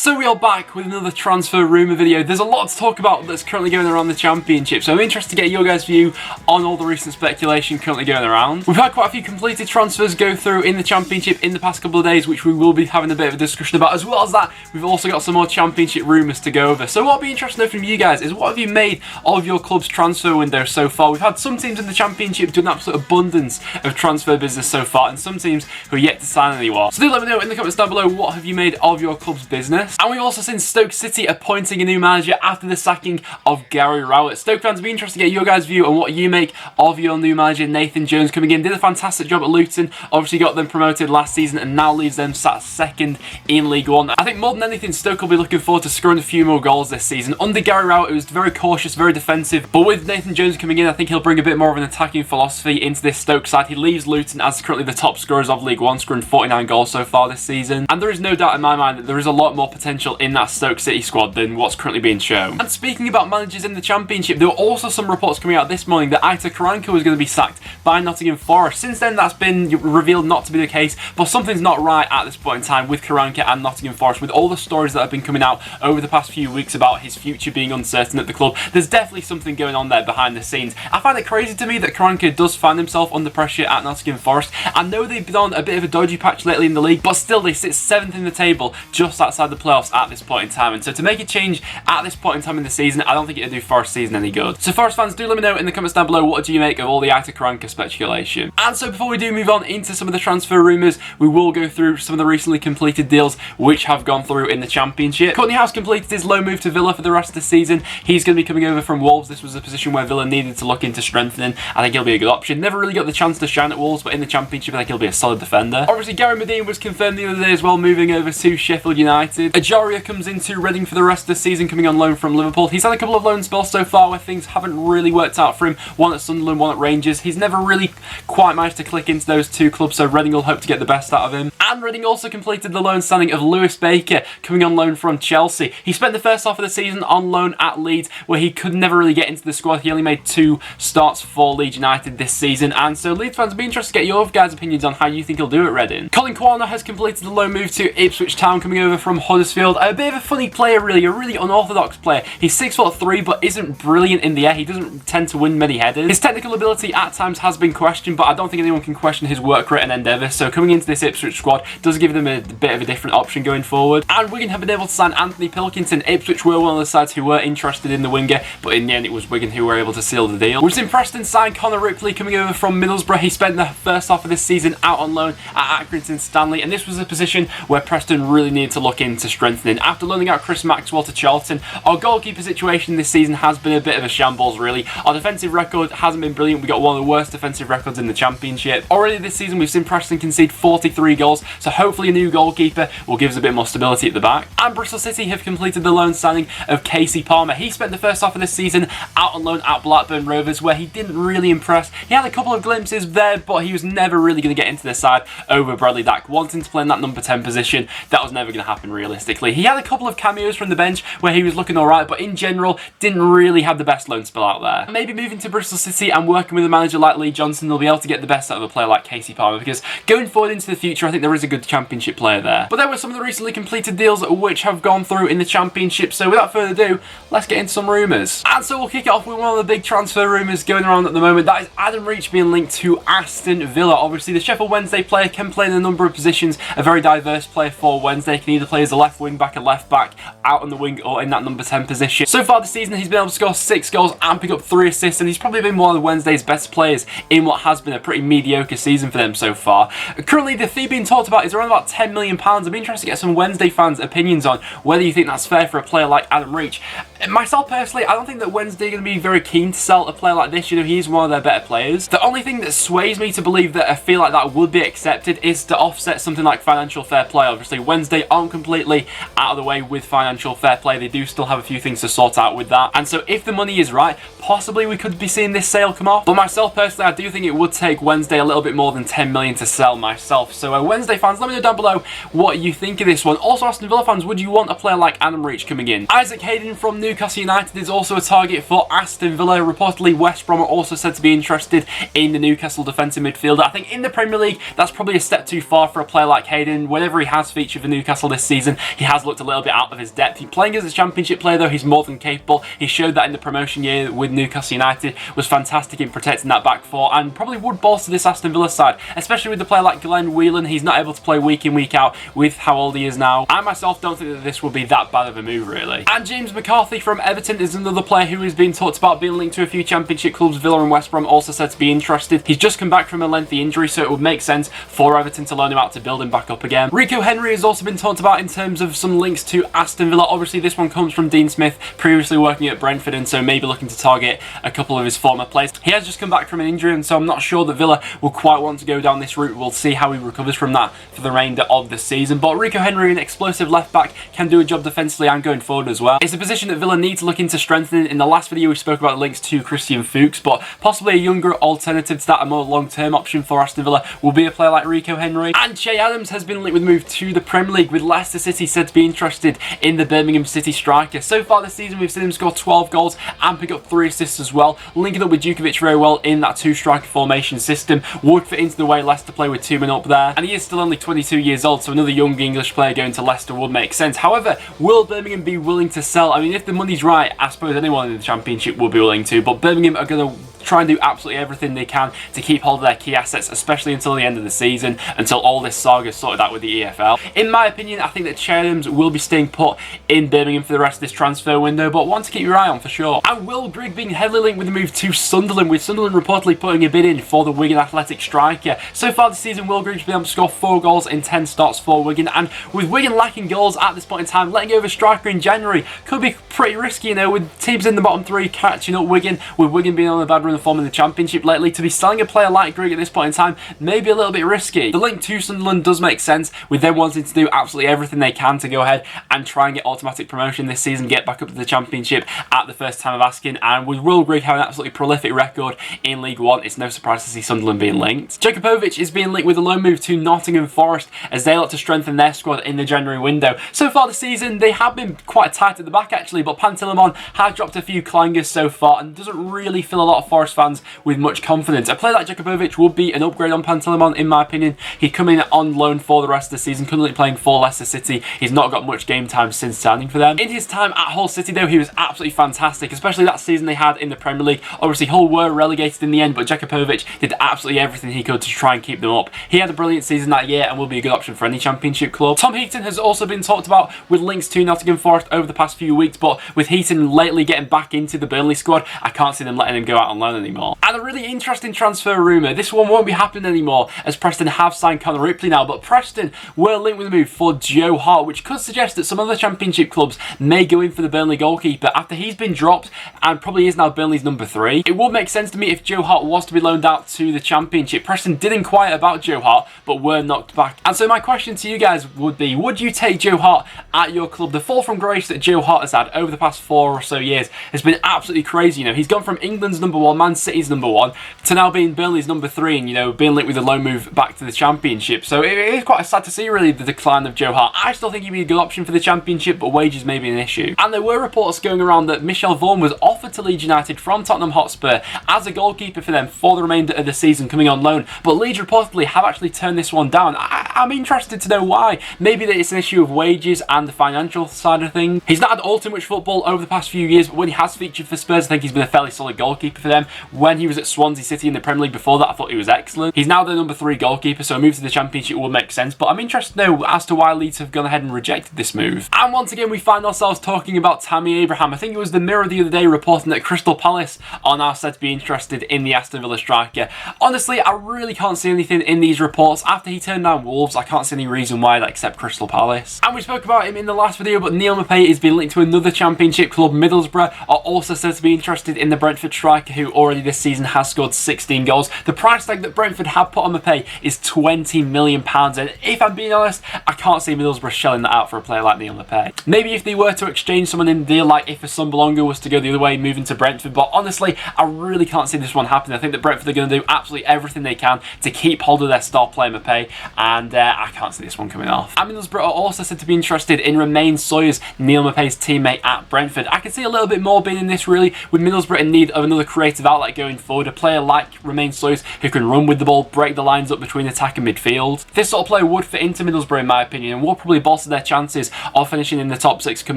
So we are back with another transfer rumour video. There's a lot to talk about that's currently going around the Championship, so I'm interested to get your guys' view on all the recent speculation currently going around. We've had quite a few completed transfers go through in the Championship in the past couple of days, which we will be having a bit of a discussion about. As well as that, we've also got some more Championship rumours to go over. So what I'll be interested to know from you guys is, what have you made of your club's transfer window so far? We've had some teams in the Championship do an absolute abundance of transfer business so far, and some teams who are yet to sign anyone. So do let me know in the comments down below, what have you made of your club's business? And we've also seen Stoke City appointing a new manager after the sacking of Gary Rowett. Stoke fans, be interested to get your guys' view on what you make of your new manager, Nathan Jones, coming in. Did a fantastic job at Luton, obviously got them promoted last season and now leaves them sat second in League One. I think more than anything, Stoke will be looking forward to scoring a few more goals this season. Under Gary Rowett, it was very cautious, very defensive, but with Nathan Jones coming in, I think he'll bring a bit more of an attacking philosophy into this Stoke side. He leaves Luton as currently the top scorers of League One, scoring 49 goals so far this season, and there is no doubt in my mind that there is a lot more potential in that Stoke City squad than what's currently being shown. And speaking about managers in the Championship, there were also some reports coming out this morning that Aitor Karanka was going to be sacked by Nottingham Forest. Since then, that's been revealed not to be the case, but something's not right at this point in time with Karanka and Nottingham Forest. With all the stories that have been coming out over the past few weeks about his future being uncertain at the club, there's definitely something going on there behind the scenes. I find it crazy to me that Karanka does find himself under pressure at Nottingham Forest. I know they've been on a bit of a dodgy patch lately in the league, but still they sit 7th in the table, just outside the playoffs at this point in time. And so to make a change at this point in time in the season, I don't think it'll do Forest season any good. So Forest fans, do let me know in the comments down below, what do you make of all the Aitor Karanka speculation. And so before we do move on into some of the transfer rumours, we will go through some of the recently completed deals which have gone through in the Championship. Courtney House completed his loan move to Villa for the rest of the season. He's going to be coming over from Wolves. This was a position where Villa needed to look into strengthening. I think he'll be a good option. Never really got the chance to shine at Wolves, but in the Championship I think he'll be a solid defender. Obviously Gary Medine was confirmed the other day as well, moving over to Sheffield United. Ajaria comes into Reading for the rest of the season, coming on loan from Liverpool. He's had a couple of loan spells so far where things haven't really worked out for him. One at Sunderland, one at Rangers. He's never really quite managed to click into those two clubs, so Reading will hope to get the best out of him. And Reading also completed the loan signing of Lewis Baker, coming on loan from Chelsea. He spent the first half of the season on loan at Leeds, where he could never really get into the squad. He only made 2 starts for Leeds United this season, and so Leeds fans, be interested to get your guys' opinions on how you think he'll do at Reading. Colin Kwana has completed the loan move to Ipswich Town, coming over from Huddersfield. A bit of a funny player, really, a really unorthodox player. He's 6'3", but isn't brilliant in the air. He doesn't tend to win many headers. His technical ability at times has been questioned, but I don't think anyone can question his work rate and endeavour. So coming into this Ipswich squad does give them a bit of a different option going forward. And Wigan have been able to sign Anthony Pilkington. Ipswich were one of the sides who were interested in the winger, but in the end it was Wigan who were able to seal the deal. We've seen Preston sign Connor Ripley, coming over from Middlesbrough. He spent the first half of this season out on loan at Accrington Stanley, and this was a position where Preston really needed to look into strengthening. After loaning out Chris Maxwell to Charlton, our goalkeeper situation this season has been a bit of a shambles, really. Our defensive record hasn't been brilliant. We got one of the worst defensive records in the Championship. Already this season we've seen Preston concede 43 goals, so hopefully a new goalkeeper will give us a bit more stability at the back. And Bristol City have completed the loan signing of Casey Palmer. He spent the first half of this season out on loan at Blackburn Rovers, where he didn't really impress. He had a couple of glimpses there, but he was never really going to get into the side over Bradley Dack, wanting to play in that number 10 position. That was never going to happen realistically. He had a couple of cameos from the bench where he was looking alright, but in general didn't really have the best loan spell out there. Maybe moving to Bristol City and working with a manager like Lee Johnson, they'll be able to get the best out of a player like Casey Palmer, because going forward into the future I think there is a good Championship player there. But there were some of the recently completed deals which have gone through in the Championship, so without further ado, let's get into some rumours. And so we'll kick it off with one of the big transfer rumours going around at the moment. That is Adam Reach being linked to Aston Villa. Obviously the Sheffield Wednesday player can play in a number of positions, a very diverse player for Wednesday. He can either play as a left wing back, a left back, out on the wing, or in that number 10 position. So far this season he's been able to score 6 goals and pick up 3 assists, and he's probably been one of Wednesday's best players in what has been a pretty mediocre season for them so far. Currently the fee being talked about is around about £10 million. I'd be interested to get some Wednesday fans' opinions on whether you think that's fair for a player like Adam Reach. Myself personally, I don't think that Wednesday are going to be very keen to sell a player like this. You know, he's one of their better players. The only thing that sways me to believe that a fee like that would be accepted is to offset something like financial fair play. Obviously Wednesday aren't completely out of the way with financial fair play. They do still have a few things to sort out with that, and so if the money is right, possibly we could be seeing this sale come off. But myself personally, I do think it would take Wednesday a little bit more than 10 million to sell myself. So Wednesday fans, let me know down below what you think of this one. Also Aston Villa fans, would you want a player like Adam Reach coming in? Isaac Hayden from Newcastle United is also a target for Aston Villa. Reportedly West Brom are also said to be interested in the Newcastle defensive midfielder. I think in the Premier League that's probably a step too far for a player like Hayden. Whenever he has featured for Newcastle this season, he has looked a little bit out of his depth. Playing as a Championship player though, he's more than capable. He showed that in the promotion year with Newcastle United, was fantastic in protecting that back four, and probably would bolster this Aston Villa side, especially with a player like Glenn Whelan. He's not able to play week in, week out with how old he is now. I myself don't think that this will be that bad of a move, really. And James McCarthy from Everton is another player who is being talked about being linked to a few Championship clubs. Villa and West Brom also said to be interested. He's just come back from a lengthy injury, so it would make sense for Everton to loan him out to build him back up again. Rico Henry has also been talked about in terms of some links to Aston Villa. Obviously, this one comes from Dean Smith, previously working at Brentford, and so maybe looking to target a couple of his former players. He has just come back from an injury, and so I'm not sure that Villa will quite want to go down this route. We'll see how he recovers from that for the remainder of the season. But Rico Henry, an explosive left back, can do a job defensively and going forward as well. It's a position that Villa need to look into strengthening. In the last video, we spoke about the links to Christian Fuchs, but possibly a younger alternative to that, a more long-term option for Aston Villa, will be a player like Rico Henry. And Che Adams has been linked with a move to the Premier League, with Leicester City said to be interested in the Birmingham City striker. So far this season, we've seen him score 12 goals and pick up 3 assists as well, linking up with Djukovic very well in that 2-striker formation system. Would fit into the way Leicester play with 2 men up there, and he is still only 22 years old, so another young English player going to Leicester would make sense. However, will Birmingham be willing to sell? I mean, if the money's right, I suppose anyone in the Championship will be willing to, but Birmingham are going to try and do absolutely everything they can to keep hold of their key assets, especially until the end of the season, until all this saga is sorted out with the EFL. In my opinion, I think that Che Adams will be staying put in Birmingham for the rest of this transfer window, but one to keep your eye on for sure. And Will Grigg being heavily linked with the move to Sunderland, with Sunderland reportedly putting a bid in for the Wigan Athletic striker. So far this season, Will Grigg's been able to score 4 goals in 10 starts for Wigan, and with Wigan lacking goals at this point in time, letting go of a striker in January could be pretty risky, you know, with teams in the bottom 3 catching up Wigan, with Wigan being on a bad run of form in the Championship lately. To be selling a player like Grigg at this point in time may be a little bit risky. The link to Sunderland does make sense, with them wanting to do absolutely everything they can to go ahead and try and get automatic promotion this season, get back up to the Championship at the first time of asking, and with Will Grigg having an absolutely prolific record in League One, it's no surprise to see Sunderland being linked. Djokovic is being linked with a loan move to Nottingham Forest as they look to strengthen their squad in the January window. So far this season, they have been quite tight at the back actually, but Pantilimon has dropped a few clangers so far and doesn't really fill a lot of Forest fans with much confidence. A player like Djokovic would be an upgrade on Pantilimon, in my opinion. He'd come in on loan for the rest of the season, currently playing for Leicester City. He's not got much game time since signing for them. In his time at Hull City though, he was absolutely fantastic, especially that season they had in the Premier League. Obviously Hull were relegated in the end, but Djokovic did absolutely everything he could to try and keep them up. He had a brilliant season that year and will be a good option for any Championship club. Tom Heaton has also been talked about with links to Nottingham Forest over the past few weeks, but with Heaton lately getting back into the Burnley squad, I can't see them letting him go out on loan anymore. And a really interesting transfer rumour. This one won't be happening anymore as Preston have signed Connor Ripley now, but Preston were linked with a move for Joe Hart, which could suggest that some other Championship clubs may go in for the Burnley goalkeeper after he's been dropped and probably is now Burnley's number 3. It would make sense to me if Joe Hart was to be loaned out to the Championship. Preston did inquire about Joe Hart, but were knocked back. And so my question to you guys would be, would you take Joe Hart at your club? The fall from grace that Joe Hart has had over the past 4 or so years has been absolutely crazy. You know, he's gone from England's number 1, Man City's number 1, to now being Burnley's number 3, and, you know, being linked with a loan move back to the Championship. So it is quite sad to see, really, the decline of Joe Hart. I still think he'd be a good option for the Championship, but wages may be an issue. And there were reports going around that Michel Vaughan was offered to Leeds United from Tottenham Hotspur as a goalkeeper for them for the remainder of the season, coming on loan, but Leeds reportedly have actually turned this one down. I'm interested to know why. Maybe that it's an issue of wages and the financial side of things. He's not had all too much football over the past few years, but when he has featured for Spurs, I think he's been a fairly solid goalkeeper for them. When he was at Swansea City in the Premier League before that, I thought he was excellent. He's now the number 3 goalkeeper, so a move to the Championship will make sense, but I'm interested to know as to why Leeds have gone ahead and rejected this move. And once again, we find ourselves talking about Tammy Abraham. I think it was the Mirror the other day reporting that Crystal Palace are now said to be interested in the Aston Villa striker. Honestly, I really can't see anything in these reports. After he turned down Wolves, I can't see any reason why except Crystal Palace. And we spoke about him in the last video, but Neil Maupay is being linked to another Championship club. Middlesbrough are also said to be interested in the Brentford striker, who already this season has scored 16 goals. The price tag that Brentford have put on Maupay is £20 million, and if I'm being honest, I can't see Middlesbrough shelling that out for a player like Neil Maupay. Maybe if they were to exchange someone in the deal, like if a Sumbalonga was to go the other way, moving to Brentford, but honestly, I really can't see this one happening. I think that Brentford are going to do absolutely everything they can to keep hold of their star player Maupay, and I can't see this one coming off. And Middlesbrough are also said to be interested in Romain Sawyers, Neil Maupay's teammate at Brentford. I can see a little bit more being in this, really, with Middlesbrough in need of another creative without that going forward. A player like Romain Slois who can run with the ball, break the lines up between attack and midfield. This sort of player would fit into Middlesbrough in my opinion, and will probably bolster their chances of finishing in the top 6 come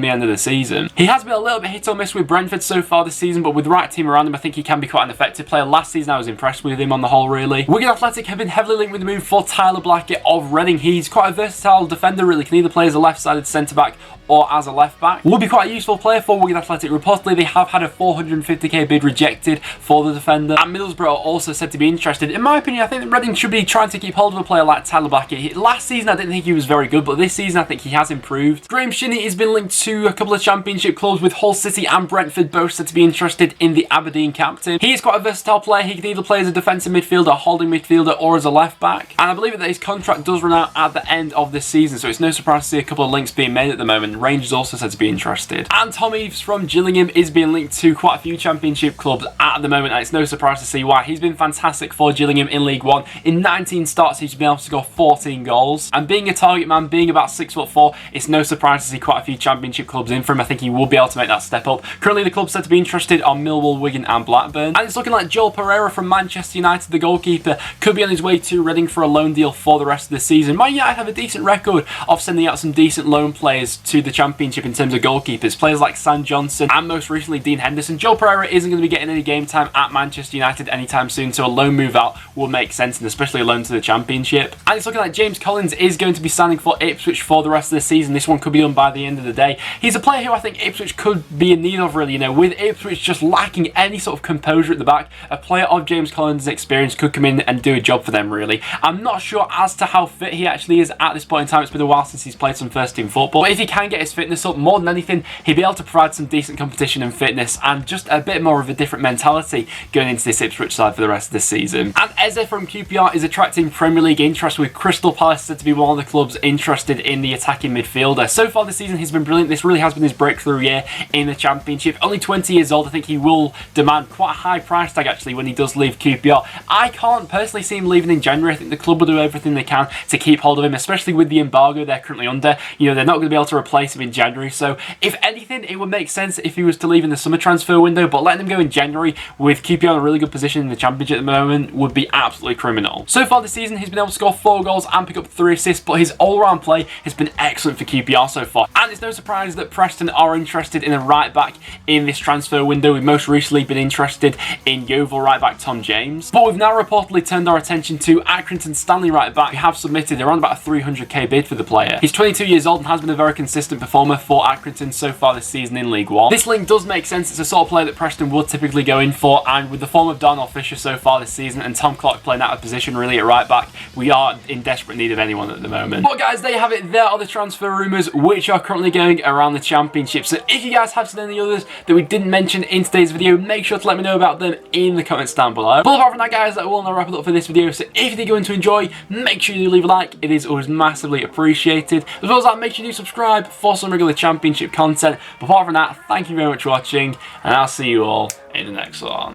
the end of the season. He has been a little bit hit or miss with Brentford so far this season, but with the right team around him I think he can be quite an effective player. Last season I was impressed with him on the whole really. Wigan Athletic have been heavily linked with the move for Tyler Blackett of Reading. He's quite a versatile defender really, can either play as a left-sided centre-back or as a left back. Would be quite a useful player for Wigan Athletic. Reportedly they have had a 450k bid rejected for the defender, and Middlesbrough are also said to be interested. In my opinion I think that Reading should be trying to keep hold of a player like Tyler Blackett. Last season I didn't think he was very good, but this season I think he has improved. Graham Shinney has been linked to a couple of championship clubs, with Hull City and Brentford both said to be interested in the Aberdeen captain. He is quite a versatile player. He can either play as a defensive midfielder, holding midfielder, or as a left back, and I believe that his contract does run out at the end of this season, so it's no surprise to see a couple of links being made at the moment. Rangers also said to be interested, and Tom Eaves from Gillingham is being linked to quite a few championship clubs at the moment, and it's no surprise to see why. He's been fantastic for Gillingham in League One. In 19 starts he's been able to score 14 goals, and being a target man, being about 6'4", it's no surprise to see quite a few championship clubs in for him. I think he will be able to make that step up. Currently the clubs said to be interested are Millwall, Wigan and Blackburn, and it's looking like Joel Pereira from Manchester United, the goalkeeper, could be on his way to Reading for a loan deal for the rest of the season. Man United have a decent record of sending out some decent loan players to the championship in terms of goalkeepers. Players like Sam Johnson and most recently Dean Henderson. Joel Pereira isn't going to be getting any game time at Manchester United anytime soon, so a loan move out will make sense, and especially a loan to the championship. And it's looking like James Collins is going to be signing for Ipswich for the rest of the season. This one could be done by the end of the day. He's a player who I think Ipswich could be in need of really, you know, with Ipswich just lacking any sort of composure at the back. A player of James Collins' experience could come in and do a job for them really. I'm not sure as to how fit he actually is at this point in time. It's been a while since he's played some first team football, but if he can get his fitness up, more than anything he'd be able to provide some decent competition and fitness, and just a bit more of a different mentality going into this Ipswich side for the rest of this season. And Eze from QPR is attracting Premier League interest, with Crystal Palace said to be one of the clubs interested in the attacking midfielder. So far this season he's been brilliant. This really has been his breakthrough year in the Championship. Only 20 years old, I think he will demand quite a high price tag actually when he does leave QPR. I can't personally see him leaving in January. I think the club will do everything they can to keep hold of him, especially with the embargo they're currently under. You know, they're not going to be able to replace him in January, so if anything it would make sense if he was to leave in the summer transfer window, but letting him go in January with QPR in a really good position in the Championship at the moment would be absolutely criminal. So far this season he's been able to score 4 goals and pick up 3 assists, but his all-round play has been excellent for QPR so far, and it's no surprise that Preston are interested in a right back in this transfer window. We've most recently been interested in Yeovil right back Tom James, but we've now reportedly turned our attention to Accrington Stanley right back, who have submitted around about a 300k bid for the player. He's 22 years old and has been a very consistent performer for Accrington so far this season in League One. This link does make sense. It's a sort of player that Preston would typically go in for, and with the form of Darnell Fisher so far this season and Tom Clark playing out of position really at right back, we are in desperate need of anyone at the moment. But guys, there you have it. There are the transfer rumours which are currently going around the Championship. So if you guys have seen any others that we didn't mention in today's video, make sure to let me know about them in the comments down below. But apart from that guys, that will now wrap it up for this video. So if you did go in to enjoy, make sure you leave a like. It is always massively appreciated. As well as that, make sure you do subscribe for some regular Championship content. But apart from that, thank you very much for watching, and I'll see you all in the next one.